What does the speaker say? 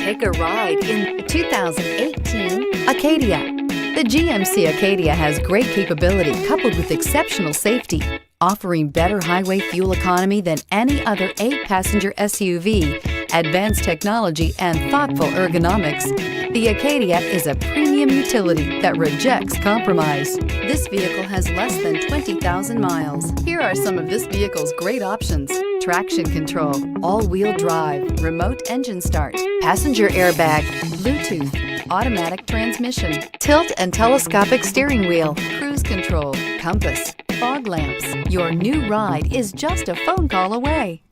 Take a ride in the 2018 Acadia. The GMC Acadia has great capability coupled with exceptional safety, offering better highway fuel economy than any other 8-passenger SUV, advanced technology, and thoughtful ergonomics. The Acadia is a premium utility that rejects compromise. This vehicle has less than 20,000 miles. Here are some of this vehicle's great options: traction control, all-wheel drive, remote engine start, passenger airbag, Bluetooth, automatic transmission, tilt and telescopic steering wheel, cruise control, compass, fog lamps. Your new ride is just a phone call away.